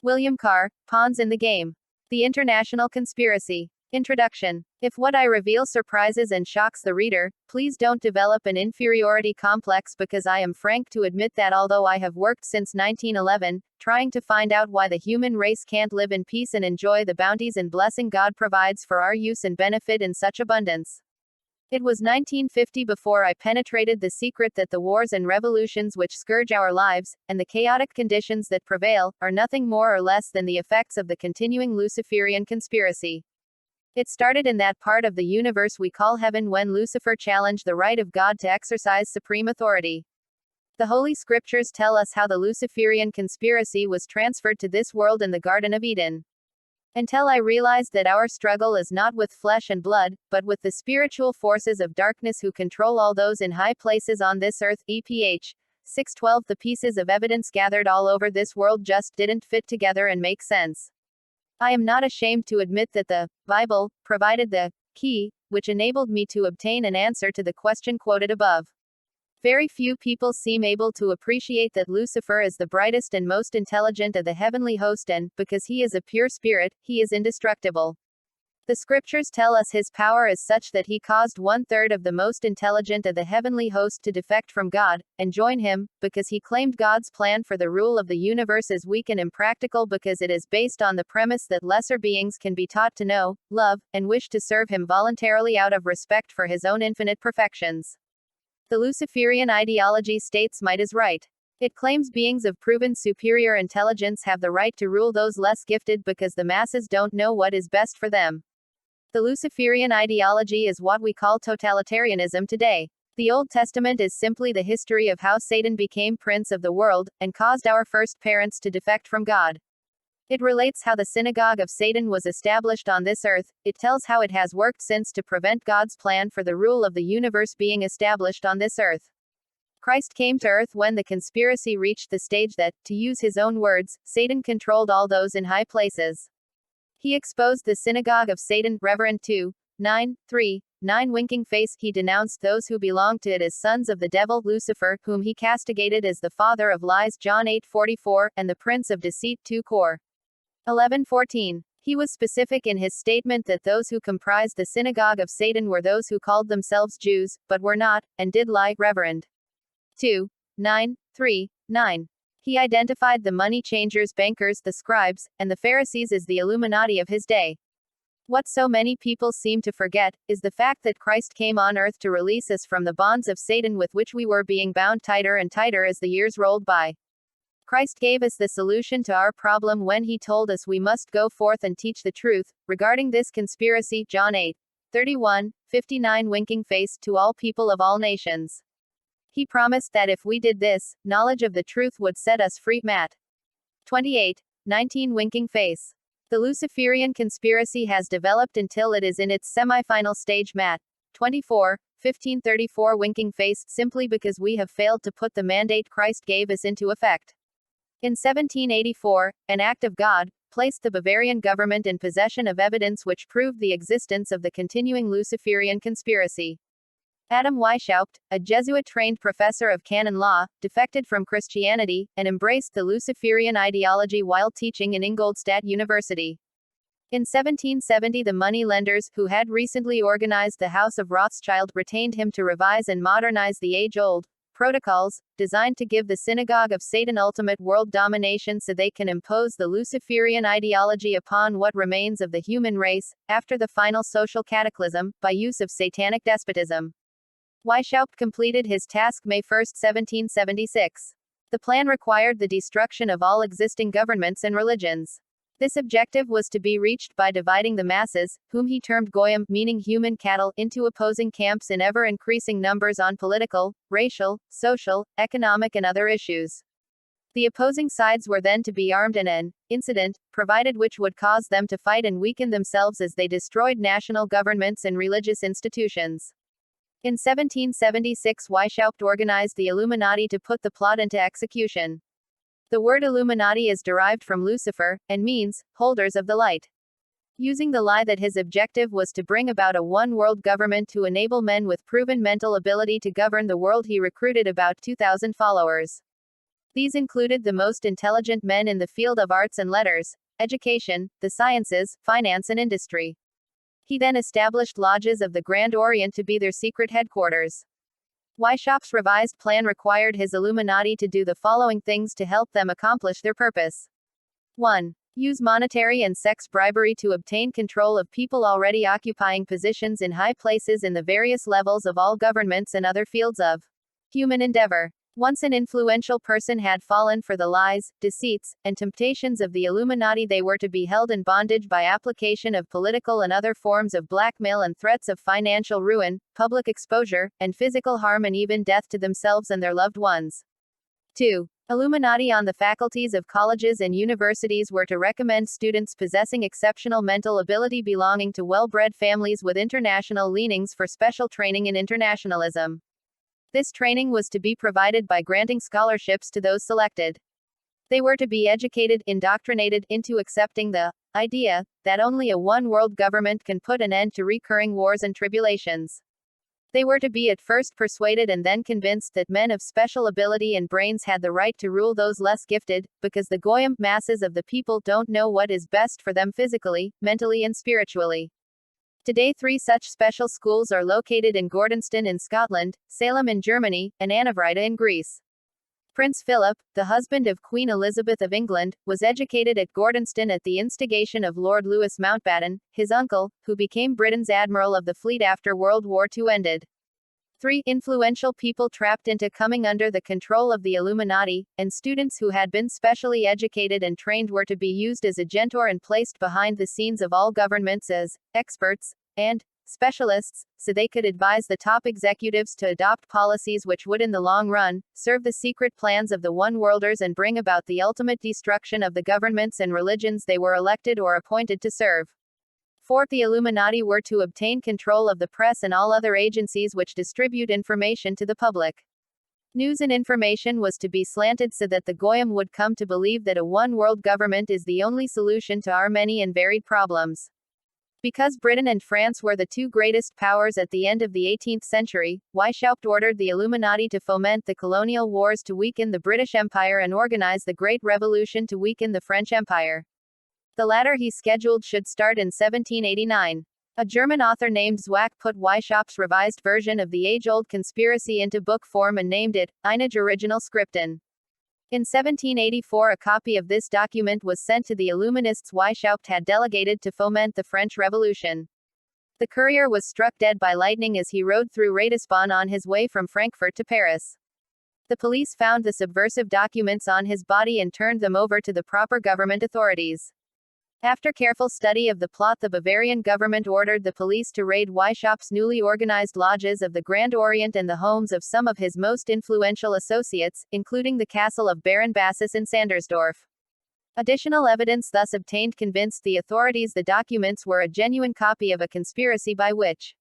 William Carr, Pawns in the Game. The International Conspiracy. Introduction. If what I reveal surprises and shocks the reader, please don't develop an inferiority complex, because I am frank to admit that although I have worked since 1911, trying to find out why the human race can't live in peace and enjoy the bounties and blessing God provides for our use and benefit in such abundance. It was 1950 before I penetrated the secret that the wars and revolutions which scourge our lives, and the chaotic conditions that prevail, are nothing more or less than the effects of the continuing Luciferian conspiracy. It started in that part of the universe we call heaven, when Lucifer challenged the right of God to exercise supreme authority. The Holy Scriptures tell us how the Luciferian conspiracy was transferred to this world in the Garden of Eden. Until I realized that our struggle is not with flesh and blood, but with the spiritual forces of darkness who control all those in high places on this earth. EPH 6:12. The pieces of evidence gathered all over this world just didn't fit together and make sense. I am not ashamed to admit that the Bible provided the key, which enabled me to obtain an answer to the question quoted above. Very few people seem able to appreciate that Lucifer is the brightest and most intelligent of the heavenly host, and, because he is a pure spirit, he is indestructible. The scriptures tell us his power is such that he caused 1/3 of the most intelligent of the heavenly host to defect from God, and join him, because he claimed God's plan for the rule of the universe is weak and impractical, because it is based on the premise that lesser beings can be taught to know, love, and wish to serve him voluntarily out of respect for his own infinite perfections. The Luciferian ideology states might is right. It claims beings of proven superior intelligence have the right to rule those less gifted because the masses don't know what is best for them. The Luciferian ideology is what we call totalitarianism today. The Old Testament is simply the history of how Satan became prince of the world, and caused our first parents to defect from God. It relates how the synagogue of Satan was established on this earth. It tells how it has worked since to prevent God's plan for the rule of the universe being established on this earth. Christ came to earth when the conspiracy reached the stage that, to use his own words, Satan controlled all those in high places. He exposed the synagogue of Satan, Reverend 2:9:3-9 winking face. He denounced those who belonged to it as sons of the devil, Lucifer, whom he castigated as the father of lies, John 8:44, and the prince of deceit, 2 Cor 11:14. He was specific in his statement that those who comprised the synagogue of Satan were those who called themselves Jews, but were not, and did lie, Reverend 2:9:3-9. He identified the money changers, bankers, the scribes, and the Pharisees as the Illuminati of his day. What so many people seem to forget, is the fact that Christ came on earth to release us from the bonds of Satan with which we were being bound tighter and tighter as the years rolled by. Christ gave us the solution to our problem when he told us we must go forth and teach the truth regarding this conspiracy, John 8:31-59 winking face, to all people of all nations. He promised that if we did this, knowledge of the truth would set us free. Matt 28:19 winking face. The Luciferian conspiracy has developed until it is in its semi-final stage. Matt 24:15-34 winking face, simply because we have failed to put the mandate Christ gave us into effect. In 1784, an act of God placed the Bavarian government in possession of evidence which proved the existence of the continuing Luciferian conspiracy. Adam Weishaupt, a Jesuit-trained professor of canon law, defected from Christianity, and embraced the Luciferian ideology while teaching in Ingolstadt University. In 1770, the money lenders, who had recently organized the House of Rothschild, retained him to revise and modernize the age-old protocols, designed to give the synagogue of Satan ultimate world domination so they can impose the Luciferian ideology upon what remains of the human race, after the final social cataclysm, by use of satanic despotism. Weishaupt completed his task May 1, 1776. The plan required the destruction of all existing governments and religions. This objective was to be reached by dividing the masses, whom he termed goyim, meaning human cattle, into opposing camps in ever-increasing numbers on political, racial, social, economic and other issues. The opposing sides were then to be armed, and an incident provided which would cause them to fight and weaken themselves as they destroyed national governments and religious institutions. In 1776, Weishaupt organized the Illuminati to put the plot into execution. The word Illuminati is derived from Lucifer, and means, holders of the light. Using the lie that his objective was to bring about a one-world government to enable men with proven mental ability to govern the world, he recruited about 2,000 followers. These included the most intelligent men in the field of arts and letters, education, the sciences, finance and industry. He then established lodges of the Grand Orient to be their secret headquarters. Weishaupt's revised plan required his Illuminati to do the following things to help them accomplish their purpose. 1. Use monetary and sex bribery to obtain control of people already occupying positions in high places in the various levels of all governments and other fields of human endeavor. Once an influential person had fallen for the lies, deceits, and temptations of the Illuminati, they were to be held in bondage by application of political and other forms of blackmail and threats of financial ruin, public exposure, and physical harm and even death to themselves and their loved ones. 2. Illuminati on the faculties of colleges and universities were to recommend students possessing exceptional mental ability belonging to well-bred families with international leanings for special training in internationalism. This training was to be provided by granting scholarships to those selected. They were to be educated, indoctrinated, into accepting the idea that only a one-world government can put an end to recurring wars and tribulations. They were to be at first persuaded and then convinced that men of special ability and brains had the right to rule those less gifted, because the goyim masses of the people don't know what is best for them physically, mentally and spiritually. Today 3 such special schools are located in Gordonston in Scotland, Salem in Germany, and Anavrita in Greece. Prince Philip, the husband of Queen Elizabeth of England, was educated at Gordonston at the instigation of Lord Louis Mountbatten, his uncle, who became Britain's admiral of the fleet after World War II ended. 3. Influential people trapped into coming under the control of the Illuminati, and students who had been specially educated and trained were to be used as agentor and placed behind the scenes of all governments as experts and specialists, so they could advise the top executives to adopt policies which would in the long run serve the secret plans of the one-worlders and bring about the ultimate destruction of the governments and religions they were elected or appointed to serve. 4. The Illuminati were to obtain control of the press and all other agencies which distribute information to the public. News and information was to be slanted so that the goyim would come to believe that a one-world government is the only solution to our many and varied problems. Because Britain and France were the 2 greatest powers at the end of the 18th century, Weishaupt ordered the Illuminati to foment the colonial wars to weaken the British Empire and organize the Great Revolution to weaken the French Empire. The latter he scheduled should start in 1789. A German author named Zwack put Weishaupt's revised version of the age-old conspiracy into book form and named it Einige Original Skripten. In 1784 a copy of this document was sent to the Illuminists Weishaupt had delegated to foment the French Revolution. The courier was struck dead by lightning as he rode through Ratisbon on his way from Frankfurt to Paris. The police found the subversive documents on his body and turned them over to the proper government authorities. After careful study of the plot, the Bavarian government ordered the police to raid Weishaupt's newly organized lodges of the Grand Orient and the homes of some of his most influential associates, including the castle of Baron Bassus in Sandersdorf. Additional evidence thus obtained convinced the authorities the documents were a genuine copy of a conspiracy by which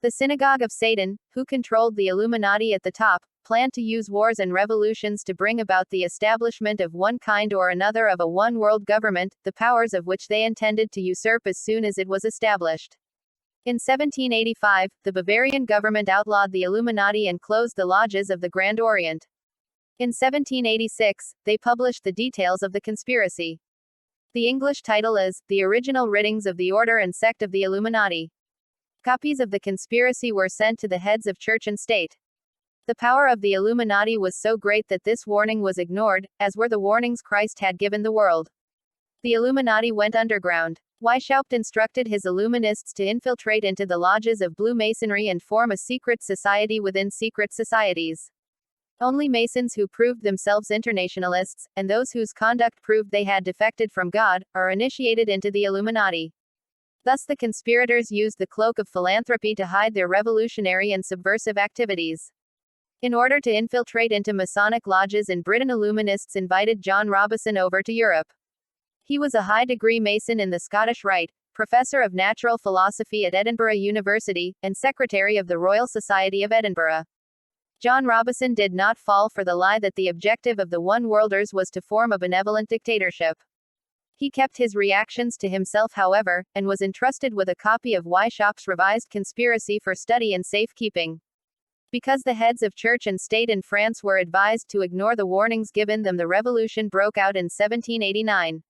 the Synagogue of Satan, who controlled the Illuminati at the top, planned to use wars and revolutions to bring about the establishment of one kind or another of a one-world government, the powers of which they intended to usurp as soon as it was established. In 1785, the Bavarian government outlawed the Illuminati and closed the lodges of the Grand Orient. In 1786, they published the details of the conspiracy. The English title is The Original Writings of the Order and Sect of the Illuminati. Copies of the conspiracy were sent to the heads of church and state. The power of the Illuminati was so great that this warning was ignored, as were the warnings Christ had given the world. The Illuminati went underground. Weishaupt instructed his Illuminists to infiltrate into the lodges of Blue Masonry and form a secret society within secret societies. Only Masons who proved themselves internationalists, and those whose conduct proved they had defected from God, are initiated into the Illuminati. Thus the conspirators used the cloak of philanthropy to hide their revolutionary and subversive activities. In order to infiltrate into Masonic lodges in Britain, Illuminists invited John Robison over to Europe. He was a high-degree Mason in the Scottish Rite, Professor of Natural Philosophy at Edinburgh University, and Secretary of the Royal Society of Edinburgh. John Robison did not fall for the lie that the objective of the one-worlders was to form a benevolent dictatorship. He kept his reactions to himself, however, and was entrusted with a copy of Weishaupt's revised conspiracy for study and safekeeping. Because the heads of church and state in France were advised to ignore the warnings given them, the revolution broke out in 1789.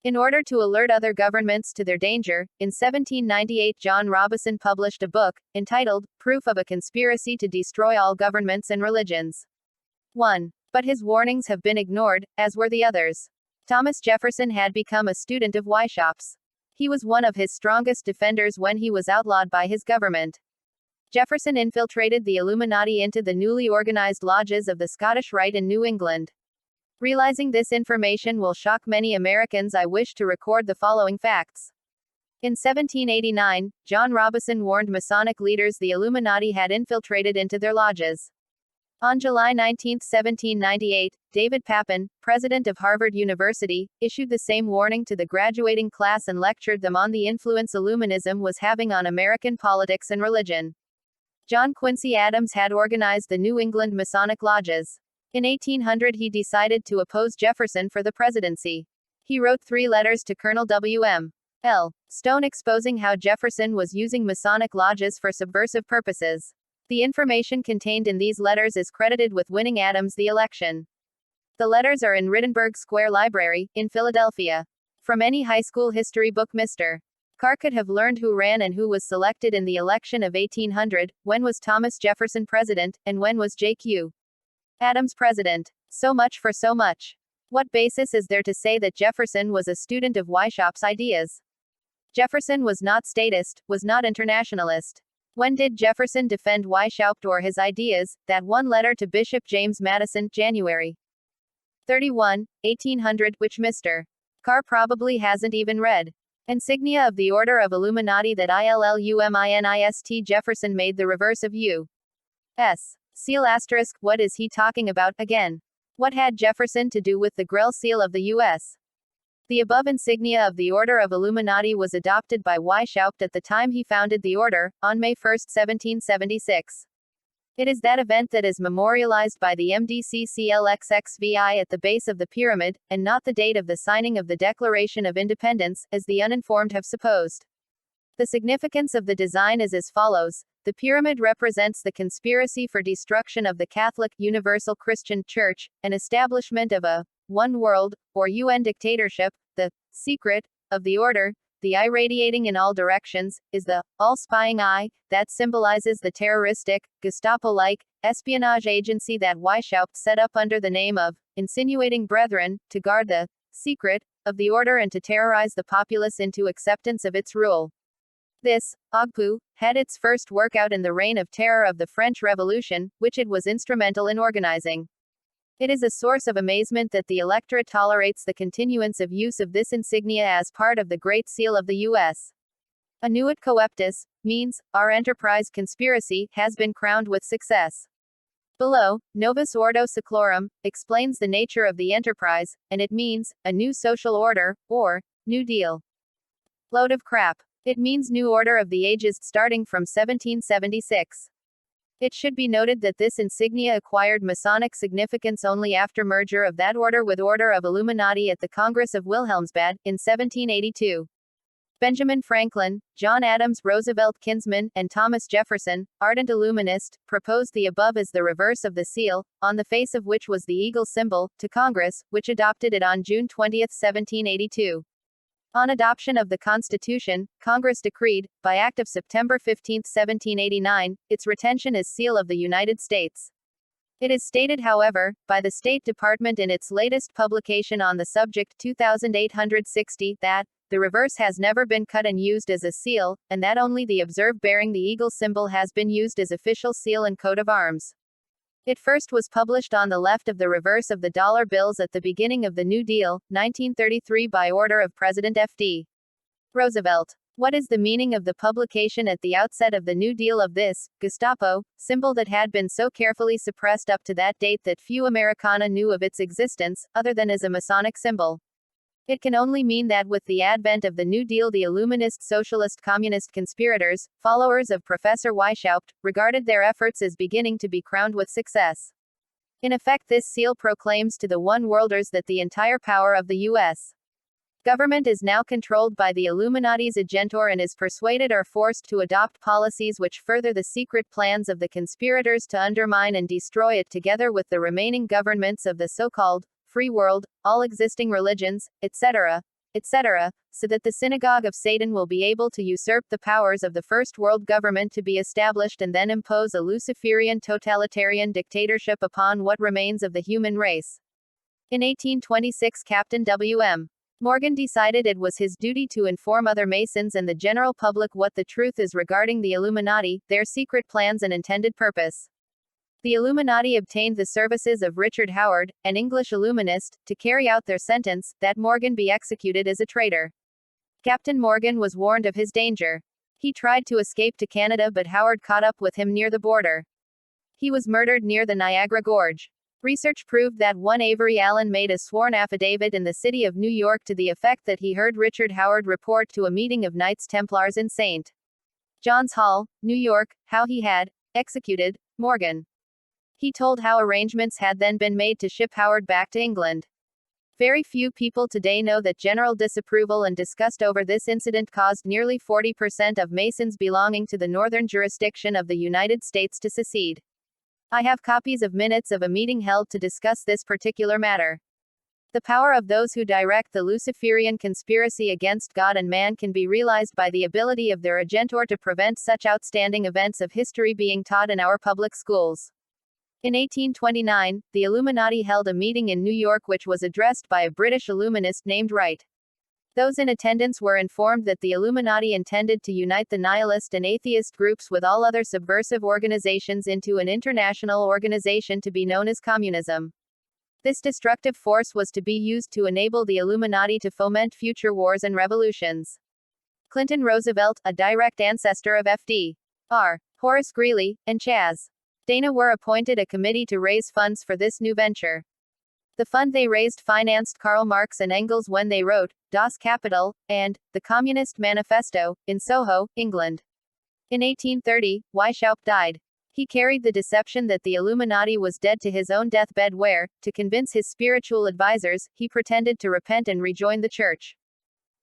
In order to alert other governments to their danger, in 1798 John Robison published a book, entitled, Proof of a Conspiracy to Destroy All Governments and Religions. 1. But his warnings have been ignored, as were the others. Thomas Jefferson had become a student of Weishaupt's. He was one of his strongest defenders when he was outlawed by his government. Jefferson infiltrated the Illuminati into the newly organized lodges of the Scottish Rite in New England. Realizing this information will shock many Americans, I wish to record the following facts. In 1789, John Robison warned Masonic leaders the Illuminati had infiltrated into their lodges. On July 19, 1798, David Papin, president of Harvard University, issued the same warning to the graduating class and lectured them on the influence Illuminism was having on American politics and religion. John Quincy Adams had organized the New England Masonic lodges. In 1800 he decided to oppose Jefferson for the presidency. He wrote 3 letters to Colonel W.M. L. Stone exposing how Jefferson was using Masonic lodges for subversive purposes. The information contained in these letters is credited with winning Adams the election. The letters are in Rittenberg Square Library, in Philadelphia. From any high school history book, Mr. Carr could have learned who ran and who was selected in the election of 1800, when was Thomas Jefferson president, and when was J.Q. Adams president. So much for so much. What basis is there to say that Jefferson was a student of Weishaupt's ideas? Jefferson was not statist, was not internationalist. When did Jefferson defend Weishaupt or his ideas? That one letter to Bishop James Madison, January 31, 1800, which Mr. Carr probably hasn't even read. Insignia of the Order of Illuminati that ILLUMINIST. Jefferson made the reverse of U.S. seal asterisk. What is he talking about, again? What had Jefferson to do with the Grell seal of the U.S.? The above insignia of the Order of Illuminati was adopted by Weishaupt at the time he founded the order, on May 1, 1776. It is that event that is memorialized by the MDCCLXXVI at the base of the pyramid, and not the date of the signing of the Declaration of Independence, as the uninformed have supposed. The significance of the design is as follows. The pyramid represents the conspiracy for destruction of the Catholic, Universal Christian Church, an establishment of a one world, or UN dictatorship. The secret of the order, the eye radiating in all directions, is the all-spying eye, that symbolizes the terroristic, Gestapo-like, espionage agency that Weishaupt set up under the name of insinuating brethren, to guard the secret of the order and to terrorize the populace into acceptance of its rule. This Ogpu had its first workout in the Reign of Terror of the French Revolution, which it was instrumental in organizing. It is a source of amazement that the electorate tolerates the continuance of use of this insignia as part of the Great Seal of the U.S. Annuit coeptis means, our enterprise conspiracy has been crowned with success. Below, Novus Ordo Seclorum explains the nature of the enterprise, and it means, a new social order, or, New Deal. Load of crap. It means new order of the ages starting from 1776. It should be noted that this insignia acquired Masonic significance only after merger of that order with Order of Illuminati at the Congress of Wilhelmsbad, in 1782. Benjamin Franklin, John Adams, Roosevelt Kinsman, and Thomas Jefferson, ardent Illuminist, proposed the above as the reverse of the seal, on the face of which was the eagle symbol, to Congress, which adopted it on June 20, 1782. On adoption of the Constitution, Congress decreed, by Act of September 15, 1789, its retention as seal of the United States. It is stated, however, by the State Department in its latest publication on the subject 2860, that the reverse has never been cut and used as a seal, and that only the observed bearing the eagle symbol has been used as official seal and coat of arms. It first was published on the left of the reverse of the dollar bills at the beginning of the New Deal, 1933, by order of President F.D. Roosevelt. What is the meaning of the publication at the outset of the New Deal of this Gestapo symbol that had been so carefully suppressed up to that date that few Americana knew of its existence, other than as a Masonic symbol? It can only mean that with the advent of the New Deal, the Illuminist Socialist Communist conspirators, followers of Professor Weishaupt, regarded their efforts as beginning to be crowned with success. In effect, this seal proclaims to the one-worlders that the entire power of the U.S. Government is now controlled by the Illuminati's agentor and is persuaded or forced to adopt policies which further the secret plans of the conspirators to undermine and destroy it together with the remaining governments of the so-called free world, all existing religions, etc., etc., so that the synagogue of Satan will be able to usurp the powers of the first world government to be established and then impose a Luciferian totalitarian dictatorship upon what remains of the human race. In 1826, Captain W.M. Morgan decided it was his duty to inform other Masons and the general public what the truth is regarding the Illuminati, their secret plans and intended purpose. The Illuminati obtained the services of Richard Howard, an English Illuminist, to carry out their sentence, that Morgan be executed as a traitor. Captain Morgan was warned of his danger. He tried to escape to Canada, but Howard caught up with him near the border. He was murdered near the Niagara Gorge. Research proved that one Avery Allen made a sworn affidavit in the city of New York to the effect that he heard Richard Howard report to a meeting of Knights Templars in St. John's Hall, New York, how he had executed Morgan. He told how arrangements had then been made to ship Howard back to England. Very few people today know that general disapproval and disgust over this incident caused nearly 40% of Masons belonging to the northern jurisdiction of the United States to secede. I have copies of minutes of a meeting held to discuss this particular matter. The power of those who direct the Luciferian conspiracy against God and man can be realized by the ability of their agentor to prevent such outstanding events of history being taught in our public schools. In 1829, the Illuminati held a meeting in New York which was addressed by a British Illuminist named Wright. Those in attendance were informed that the Illuminati intended to unite the nihilist and atheist groups with all other subversive organizations into an international organization to be known as communism. This destructive force was to be used to enable the Illuminati to foment future wars and revolutions. Clinton Roosevelt, a direct ancestor of F.D.R., Horace Greeley, and Chas. Dana were appointed a committee to raise funds for this new venture. The fund they raised financed Karl Marx and Engels when they wrote Das Kapital and the Communist Manifesto in Soho, England. In 1830, Weishaupt died. He carried the deception that the Illuminati was dead to his own deathbed where, to convince his spiritual advisors, he pretended to repent and rejoin the church.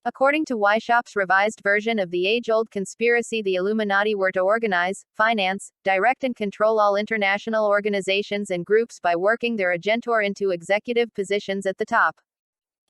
According to Weishaupt's revised version of the age-old conspiracy, the Illuminati were to organize, finance, direct and control all international organizations and groups by working their agentor into executive positions at the top.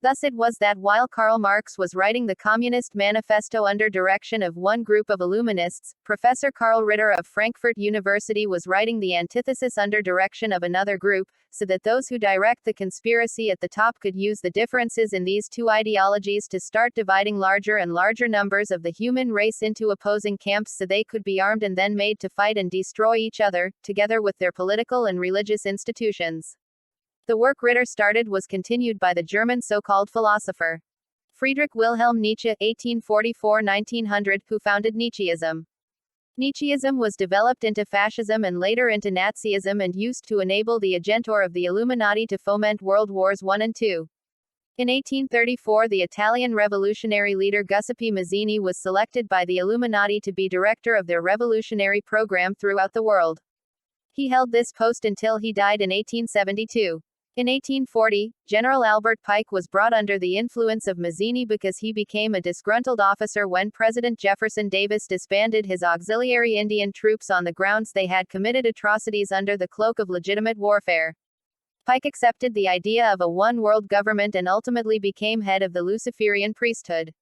Thus it was that while Karl Marx was writing the Communist Manifesto under direction of one group of Illuminists, Professor Karl Ritter of Frankfurt University was writing the antithesis under direction of another group, so that those who direct the conspiracy at the top could use the differences in these two ideologies to start dividing larger and larger numbers of the human race into opposing camps so they could be armed and then made to fight and destroy each other, together with their political and religious institutions. The work Ritter started was continued by the German so-called philosopher Friedrich Wilhelm Nietzsche (1844–1900), who founded Nietzscheism. Nietzscheism was developed into fascism and later into Nazism and used to enable the agentor of the Illuminati to foment World Wars I and II. In 1834, the Italian revolutionary leader Giuseppe Mazzini was selected by the Illuminati to be director of their revolutionary program throughout the world. He held this post until he died in 1872. In 1840, General Albert Pike was brought under the influence of Mazzini because he became a disgruntled officer when President Jefferson Davis disbanded his auxiliary Indian troops on the grounds they had committed atrocities under the cloak of legitimate warfare. Pike accepted the idea of a one-world government and ultimately became head of the Luciferian priesthood.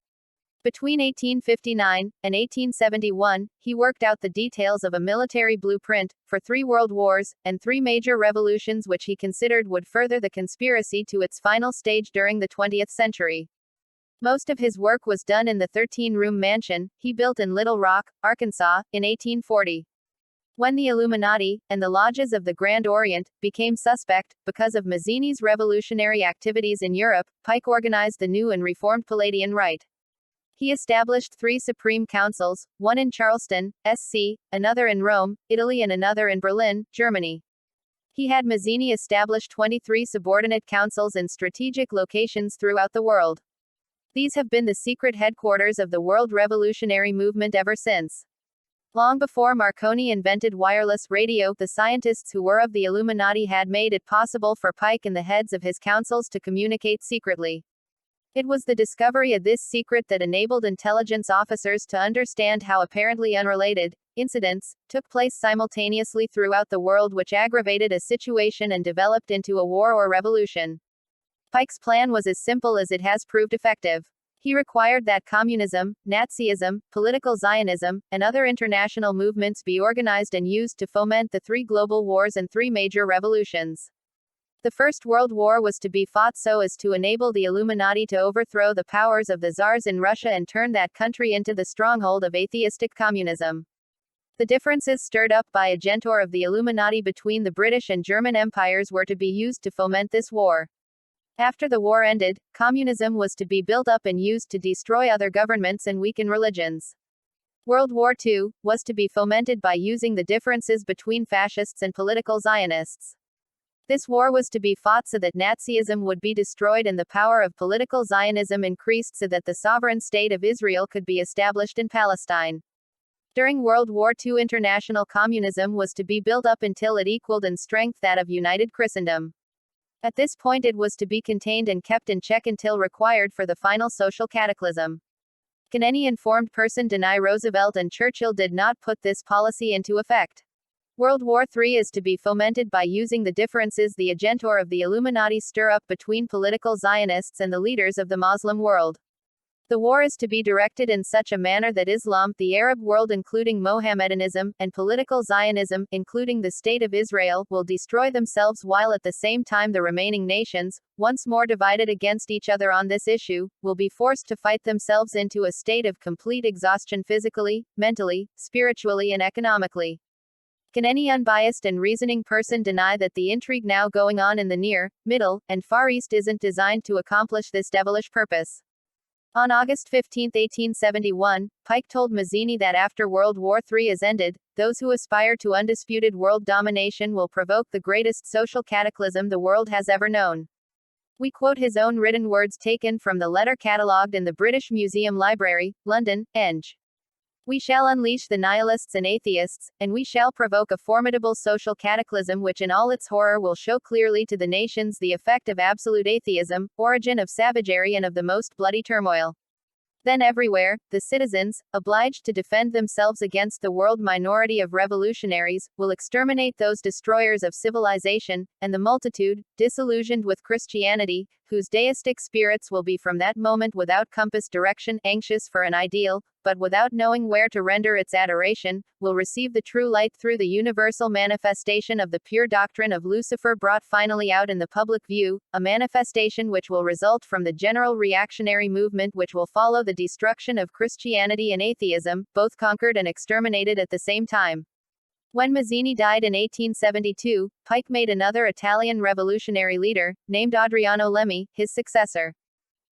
Between 1859 and 1871, he worked out the details of a military blueprint for 3 world wars and 3 major revolutions which he considered would further the conspiracy to its final stage during the 20th century. Most of his work was done in the 13-room mansion he built in Little Rock, Arkansas, in 1840. When the Illuminati, and the lodges of the Grand Orient, became suspect, because of Mazzini's revolutionary activities in Europe, Pike organized the new and reformed Palladian Rite. He established 3 supreme councils, one in Charleston, SC, another in Rome, Italy and another in Berlin, Germany. He had Mazzini establish 23 subordinate councils in strategic locations throughout the world. These have been the secret headquarters of the world revolutionary movement ever since. Long before Marconi invented wireless radio, the scientists who were of the Illuminati had made it possible for Pike and the heads of his councils to communicate secretly. It was the discovery of this secret that enabled intelligence officers to understand how apparently unrelated incidents took place simultaneously throughout the world, which aggravated a situation and developed into a war or revolution. Pike's plan was as simple as it has proved effective. He required that communism, Nazism, political Zionism, and other international movements be organized and used to foment the 3 global wars and 3 major revolutions. The First World War was to be fought so as to enable the Illuminati to overthrow the powers of the Tsars in Russia and turn that country into the stronghold of atheistic communism. The differences stirred up by a Agentor of the Illuminati between the British and German empires were to be used to foment this war. After the war ended, communism was to be built up and used to destroy other governments and weaken religions. World War II was to be fomented by using the differences between fascists and political Zionists. This war was to be fought so that Nazism would be destroyed and the power of political Zionism increased so that the sovereign state of Israel could be established in Palestine. During World War II, international communism was to be built up until it equaled in strength that of united Christendom. At this point it was to be contained and kept in check until required for the final social cataclysm. Can any informed person deny Roosevelt and Churchill did not put this policy into effect? World War III is to be fomented by using the differences the Agentor of the Illuminati stir up between political Zionists and the leaders of the Muslim world. The war is to be directed in such a manner that Islam, the Arab world including Mohammedanism, and political Zionism, including the State of Israel, will destroy themselves while at the same time the remaining nations, once more divided against each other on this issue, will be forced to fight themselves into a state of complete exhaustion physically, mentally, spiritually and economically. Can any unbiased and reasoning person deny that the intrigue now going on in the Near, Middle, and Far East isn't designed to accomplish this devilish purpose? On August 15, 1871, Pike told Mazzini that after World War III is ended, those who aspire to undisputed world domination will provoke the greatest social cataclysm the world has ever known. We quote his own written words taken from the letter catalogued in the British Museum Library, London, Eng. We shall unleash the nihilists and atheists, and we shall provoke a formidable social cataclysm which in all its horror will show clearly to the nations the effect of absolute atheism, origin of savagery and of the most bloody turmoil. Then everywhere, the citizens, obliged to defend themselves against the world minority of revolutionaries, will exterminate those destroyers of civilization, and the multitude, disillusioned with Christianity, whose deistic spirits will be from that moment without compass direction, anxious for an ideal, but without knowing where to render its adoration, will receive the true light through the universal manifestation of the pure doctrine of Lucifer brought finally out in the public view, a manifestation which will result from the general reactionary movement which will follow the destruction of Christianity and atheism, both conquered and exterminated at the same time. When Mazzini died in 1872, Pike made another Italian revolutionary leader, named Adriano Lemmi, his successor.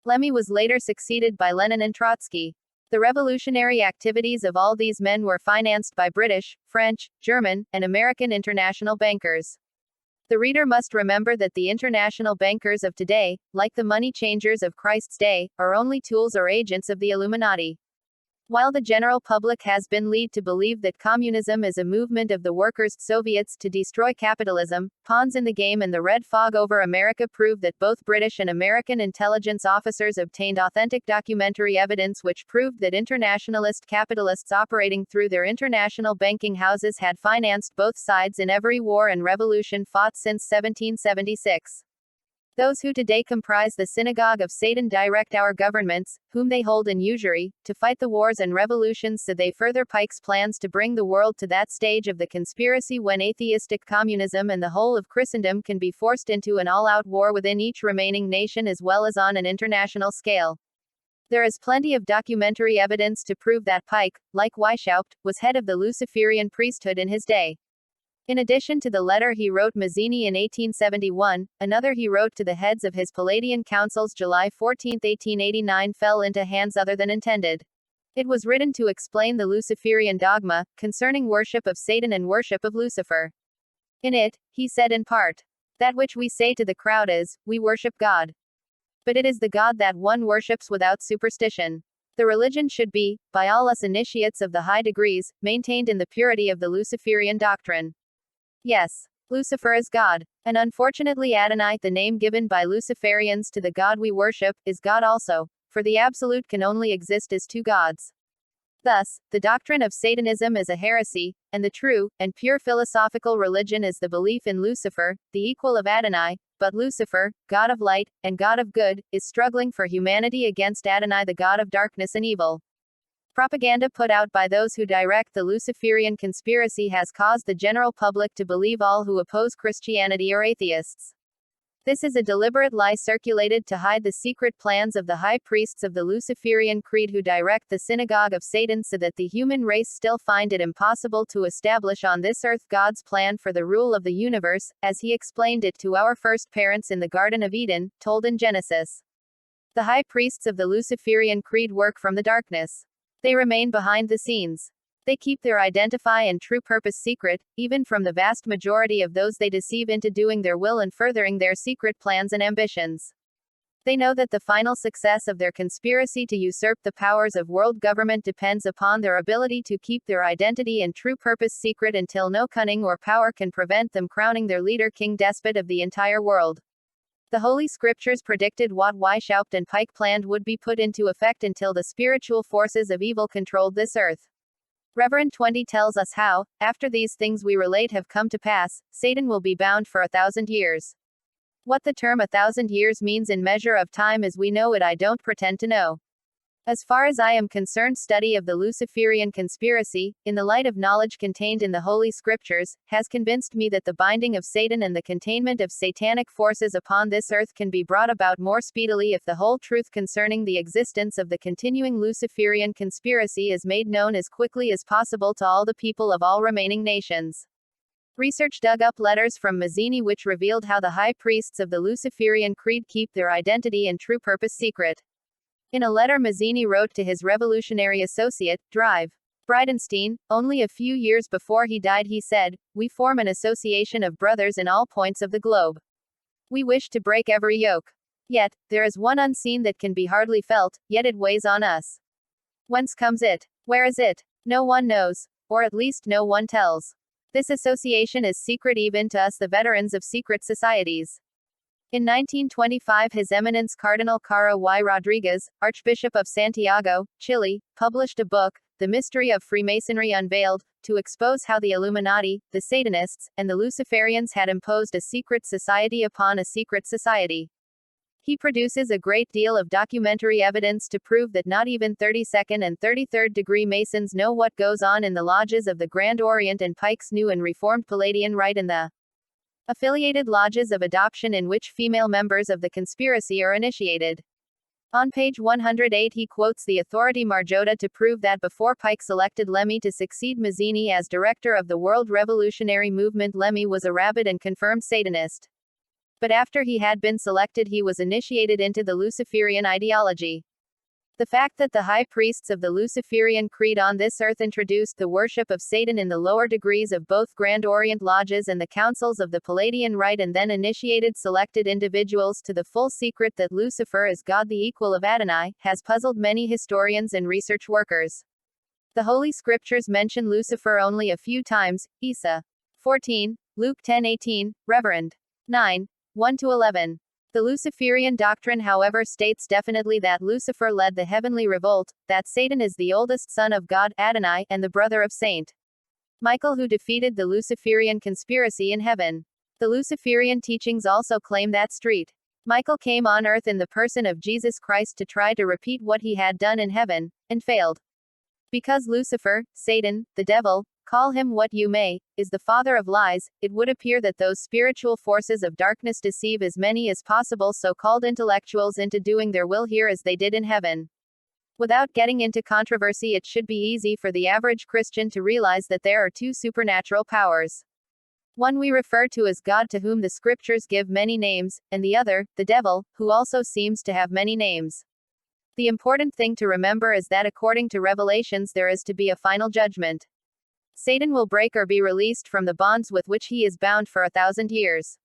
Lemmi was later succeeded by Lenin and Trotsky. The revolutionary activities of all these men were financed by British, French, German, and American international bankers. The reader must remember that the international bankers of today, like the money changers of Christ's day, are only tools or agents of the Illuminati. While the general public has been led to believe that communism is a movement of the workers' Soviets to destroy capitalism, pawns in the game and the red fog over America prove that both British and American intelligence officers obtained authentic documentary evidence which proved that internationalist capitalists operating through their international banking houses had financed both sides in every war and revolution fought since 1776. Those who today comprise the synagogue of Satan direct our governments, whom they hold in usury, to fight the wars and revolutions so they further Pike's plans to bring the world to that stage of the conspiracy when atheistic communism and the whole of Christendom can be forced into an all-out war within each remaining nation as well as on an international scale. There is plenty of documentary evidence to prove that Pike, like Weishaupt, was head of the Luciferian priesthood in his day. In addition to the letter he wrote Mazzini in 1871, another he wrote to the heads of his Palladian councils July 14, 1889 fell into hands other than intended. It was written to explain the Luciferian dogma, concerning worship of Satan and worship of Lucifer. In it, he said in part, "That which we say to the crowd is, we worship God. But it is the God that one worships without superstition. The religion should be, by all us initiates of the high degrees, maintained in the purity of the Luciferian doctrine." Yes. Lucifer is God. And unfortunately Adonai, the name given by Luciferians to the God we worship, is God also, for the absolute can only exist as two gods. Thus, the doctrine of Satanism is a heresy, and the true and pure philosophical religion is the belief in Lucifer, the equal of Adonai, but Lucifer, God of light, and God of good, is struggling for humanity against Adonai, the God of darkness and evil. Propaganda put out by those who direct the Luciferian conspiracy has caused the general public to believe all who oppose Christianity are atheists. This is a deliberate lie circulated to hide the secret plans of the high priests of the Luciferian creed who direct the synagogue of Satan so that the human race still find it impossible to establish on this earth God's plan for the rule of the universe, as he explained it to our first parents in the Garden of Eden, told in Genesis. The high priests of the Luciferian creed work from the darkness. They remain behind the scenes. They keep their identity and true purpose secret, even from the vast majority of those they deceive into doing their will and furthering their secret plans and ambitions. They know that the final success of their conspiracy to usurp the powers of world government depends upon their ability to keep their identity and true purpose secret until no cunning or power can prevent them crowning their leader king despot of the entire world. The Holy Scriptures predicted what Weishaupt and Pike planned would be put into effect until the spiritual forces of evil controlled this earth. Reverend 20 tells us how, after these things we relate have come to pass, Satan will be bound for 1,000 years. What the term 1,000 years means in measure of time as we know it I don't pretend to know. As far as I am concerned, study of the Luciferian conspiracy, in the light of knowledge contained in the Holy Scriptures, has convinced me that the binding of Satan and the containment of satanic forces upon this earth can be brought about more speedily if the whole truth concerning the existence of the continuing Luciferian conspiracy is made known as quickly as possible to all the people of all remaining nations. Research dug up letters from Mazzini which revealed how the high priests of the Luciferian creed keep their identity and true purpose secret. In a letter Mazzini wrote to his revolutionary associate, Drive. Bridenstine, only a few years before he died he said, "We form an association of brothers in all points of the globe. We wish to break every yoke. Yet, there is one unseen that can be hardly felt, yet it weighs on us. Whence comes it? Where is it? No one knows. Or at least no one tells. This association is secret even to us the veterans of secret societies." In 1925 His Eminence Cardinal Carr y Rodriguez, Archbishop of Santiago, Chile, published a book, The Mystery of Freemasonry Unveiled, to expose how the Illuminati, the Satanists, and the Luciferians had imposed a secret society upon a secret society. He produces a great deal of documentary evidence to prove that not even 32nd and 33rd degree Masons know what goes on in the lodges of the Grand Orient and Pike's New and Reformed Palladian Rite and the affiliated lodges of adoption in which female members of the conspiracy are initiated. On page 108 he quotes the authority Marjota to prove that before Pike selected Lemmy to succeed Mazzini as director of the World Revolutionary Movement, Lemmy was a rabid and confirmed Satanist. But after he had been selected he was initiated into the Luciferian ideology. The fact that the high priests of the Luciferian creed on this earth introduced the worship of Satan in the lower degrees of both Grand Orient lodges and the councils of the Palladian Rite and then initiated selected individuals to the full secret that Lucifer is God the equal of Adonai, has puzzled many historians and research workers. The Holy Scriptures mention Lucifer only a few times, Isa 14, Luke 10:18, Reverend 9, 1-11. The Luciferian doctrine however states definitely that Lucifer led the heavenly revolt, that Satan is the oldest son of God, Adonai, and the brother of Saint Michael who defeated the Luciferian conspiracy in heaven. The Luciferian teachings also claim that Michael came on earth in the person of Jesus Christ to try to repeat what he had done in heaven, and failed. Because Lucifer, Satan, the devil, call him what you may, is the father of lies, it would appear that those spiritual forces of darkness deceive as many as possible so-called intellectuals into doing their will here as they did in heaven. Without getting into controversy, it should be easy for the average Christian to realize that there are two supernatural powers. One we refer to as God, to whom the Scriptures give many names, and the other, the devil, who also seems to have many names. The important thing to remember is that according to Revelations there is to be a final judgment. Satan will break or be released from the bonds with which he is bound for 1,000 years.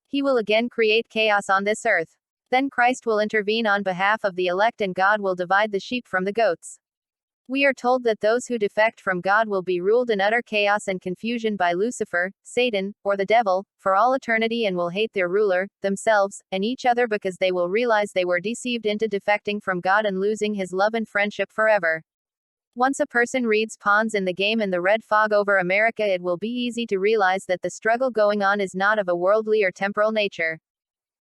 He will again create chaos on this earth. Then Christ will intervene on behalf of the elect and God will divide the sheep from the goats. We are told that those who defect from God will be ruled in utter chaos and confusion by Lucifer, Satan, or the devil, for all eternity and will hate their ruler, themselves, and each other because they will realize they were deceived into defecting from God and losing His love and friendship forever. Once a person reads Pawns in the Game and the Red Fog over America, it will be easy to realize that the struggle going on is not of a worldly or temporal nature.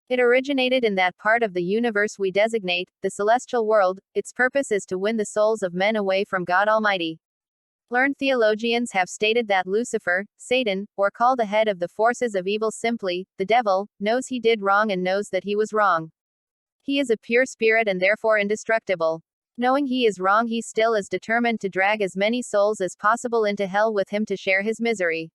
It originated in that part of the universe we designate the celestial world. Its purpose is to win the souls of men away from God Almighty. Learned theologians have stated that Lucifer, Satan, or called the head of the forces of evil simply, the devil, knows he did wrong and knows that he was wrong. He is a pure spirit and therefore indestructible. Knowing he is wrong, he still is determined to drag as many souls as possible into hell with him to share his misery.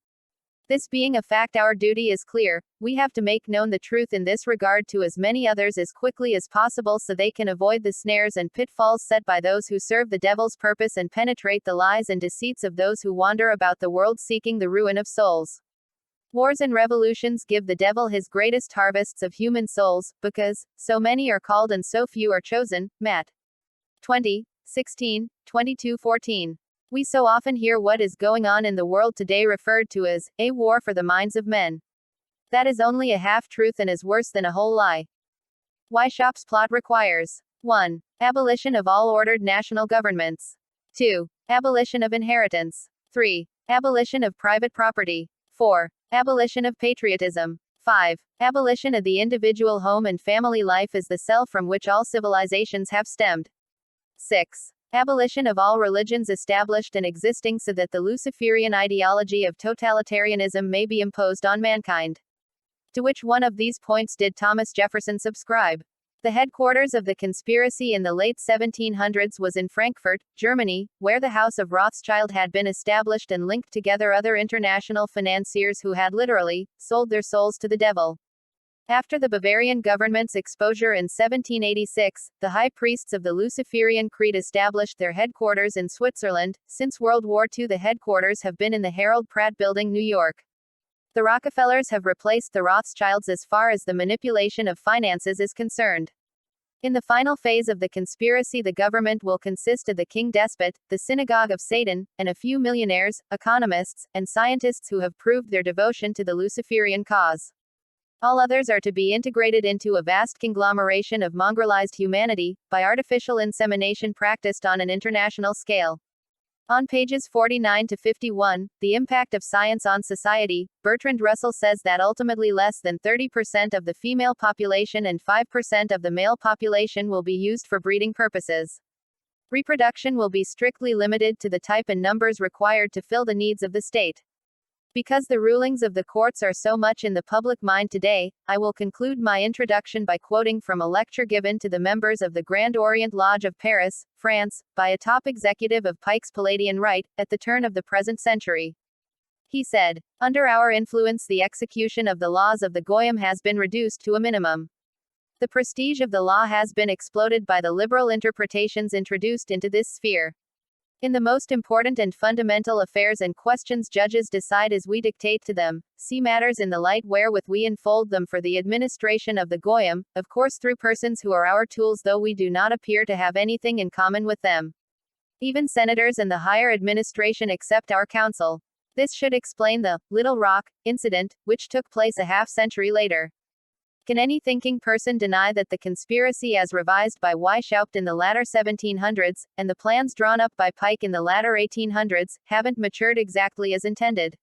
This being a fact, our duty is clear. We have to make known the truth in this regard to as many others as quickly as possible so they can avoid the snares and pitfalls set by those who serve the devil's purpose and penetrate the lies and deceits of those who wander about the world seeking the ruin of souls. Wars and revolutions give the devil his greatest harvests of human souls, because so many are called and so few are chosen. Matt 20:16, 22:14. We so often hear what is going on in the world today referred to as a war for the minds of men. That is only a half-truth and is worse than a whole lie. Weishaupt's plot requires 1. Abolition of all ordered national governments. 2. Abolition of inheritance. 3. Abolition of private property. 4. Abolition of patriotism. 5. Abolition of the individual home and family life as the cell from which all civilizations have stemmed. 6. Abolition of all religions established and existing so that the Luciferian ideology of totalitarianism may be imposed on mankind. To which one of these points did Thomas Jefferson subscribe? The headquarters of the conspiracy in the late 1700s was in Frankfurt, Germany, where the House of Rothschild had been established and linked together other international financiers who had literally sold their souls to the devil. After the Bavarian government's exposure in 1786, the high priests of the Luciferian creed established their headquarters in Switzerland. Since World War II, the headquarters have been in the Harold Pratt Building, New York. The Rockefellers have replaced the Rothschilds as far as the manipulation of finances is concerned. In the final phase of the conspiracy, the government will consist of the king despot, the synagogue of Satan, and a few millionaires, economists, and scientists who have proved their devotion to the Luciferian cause. All others are to be integrated into a vast conglomeration of mongrelized humanity, by artificial insemination practiced on an international scale. On pages 49 to 51, The Impact of Science on Society, Bertrand Russell says that ultimately less than 30% of the female population and 5% of the male population will be used for breeding purposes. Reproduction will be strictly limited to the type and numbers required to fill the needs of the state. Because the rulings of the courts are so much in the public mind today, I will conclude my introduction by quoting from a lecture given to the members of the Grand Orient Lodge of Paris, France, by a top executive of Pike's Palladian Right, at the turn of the present century. He said, "Under our influence, the execution of the laws of the Goyim has been reduced to a minimum. The prestige of the law has been exploded by the liberal interpretations introduced into this sphere. In the most important and fundamental affairs and questions, judges decide as we dictate to them, see matters in the light wherewith we unfold them for the administration of the Goyim, of course through persons who are our tools, though we do not appear to have anything in common with them. Even senators and the higher administration accept our counsel." This should explain the Little Rock incident, which took place a half-century later. Can any thinking person deny that the conspiracy as revised by Weishaupt in the latter 1700s, and the plans drawn up by Pike in the latter 1800s, haven't matured exactly as intended?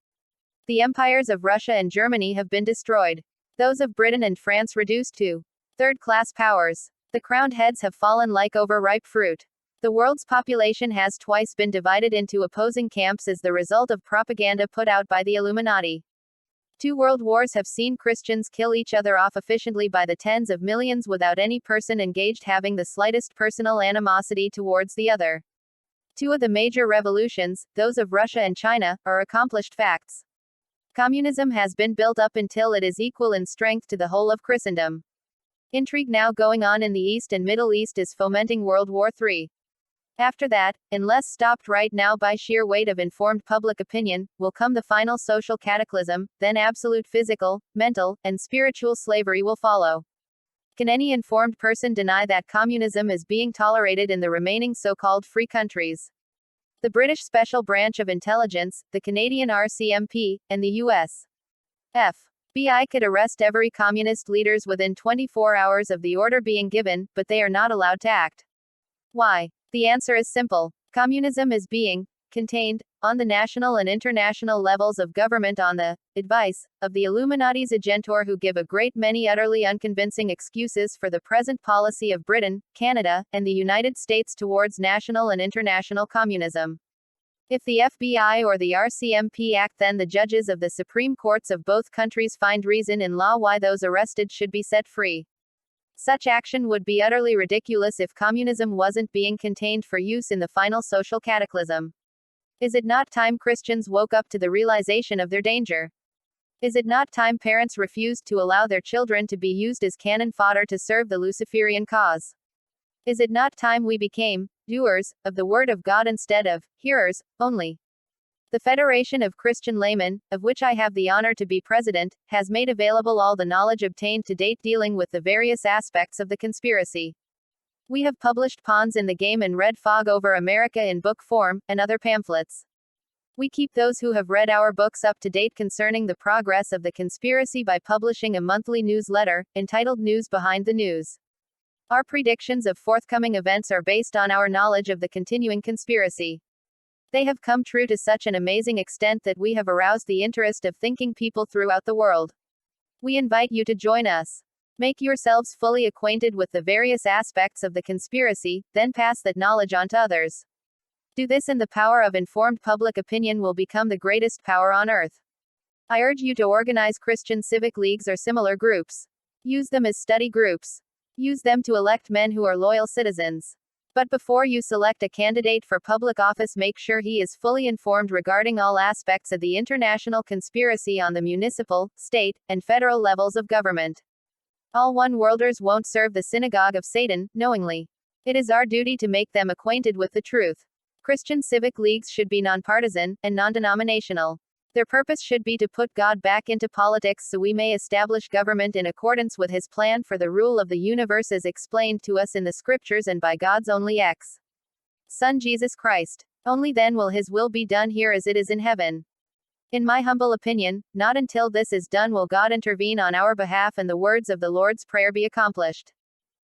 The empires of Russia and Germany have been destroyed. Those of Britain and France reduced to third-class powers. The crowned heads have fallen like overripe fruit. The world's population has twice been divided into opposing camps as the result of propaganda put out by the Illuminati. 2 world wars have seen Christians kill each other off efficiently by the tens of millions without any person engaged having the slightest personal animosity towards the other. 2 of the major revolutions, those of Russia and China, are accomplished facts. Communism has been built up until it is equal in strength to the whole of Christendom. Intrigue now going on in the East and Middle East is fomenting World War III. After that, unless stopped right now by sheer weight of informed public opinion, will come the final social cataclysm, then absolute physical, mental, and spiritual slavery will follow. Can any informed person deny that communism is being tolerated in the remaining so-called free countries? the British Special Branch of Intelligence, the Canadian RCMP, and the U.S. FBI could arrest every communist leaders within 24 hours of the order being given, but they are not allowed to act. Why? The answer is simple. Communism is being contained on the national and international levels of government on the advice of the Illuminati's agentur, who give a great many utterly unconvincing excuses for the present policy of Britain, Canada, and the United States towards national and international communism. If the FBI or the RCMP act, then the judges of the Supreme Courts of both countries find reason in law why those arrested should be set free. Such action would be utterly ridiculous if communism wasn't being contained for use in the final social cataclysm. Is it not time Christians woke up to the realization of their danger? Is it not time parents refused to allow their children to be used as cannon fodder to serve the Luciferian cause? Is it not time we became doers of the Word of God instead of hearers only? The Federation of Christian Laymen, of which I have the honor to be president, has made available all the knowledge obtained to date dealing with the various aspects of the conspiracy. We have published Pawns in the Game and Red Fog Over America in book form, and other pamphlets. We keep those who have read our books up to date concerning the progress of the conspiracy by publishing a monthly newsletter, entitled News Behind the News. Our predictions of forthcoming events are based on our knowledge of the continuing conspiracy. They have come true to such an amazing extent that we have aroused the interest of thinking people throughout the world. We invite you to join us. Make yourselves fully acquainted with the various aspects of the conspiracy, then pass that knowledge on to others. Do this and the power of informed public opinion will become the greatest power on earth. I urge you to organize Christian civic leagues or similar groups. Use them as study groups. Use them to elect men who are loyal citizens. But before you select a candidate for public office, make sure he is fully informed regarding all aspects of the international conspiracy on the municipal, state, and federal levels of government. All one-worlders won't serve the synagogue of Satan, knowingly. It is our duty to make them acquainted with the truth. Christian civic leagues should be nonpartisan and non-denominational. Their purpose should be to put God back into politics so we may establish government in accordance with His plan for the rule of the universe as explained to us in the Scriptures and by God's only Son Jesus Christ. Only then will His will be done here as it is in heaven. In my humble opinion, not until this is done will God intervene on our behalf and the words of the Lord's Prayer be accomplished.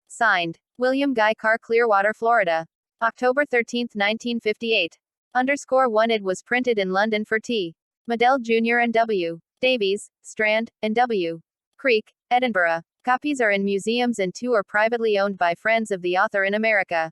Signed, William Guy Carr, Clearwater, Florida. October 13, 1958. _1 It was printed in London for T. Medell Jr. and W. Davies, Strand, and W. Creek, Edinburgh. Copies are in museums and 2 are privately owned by friends of the author in America.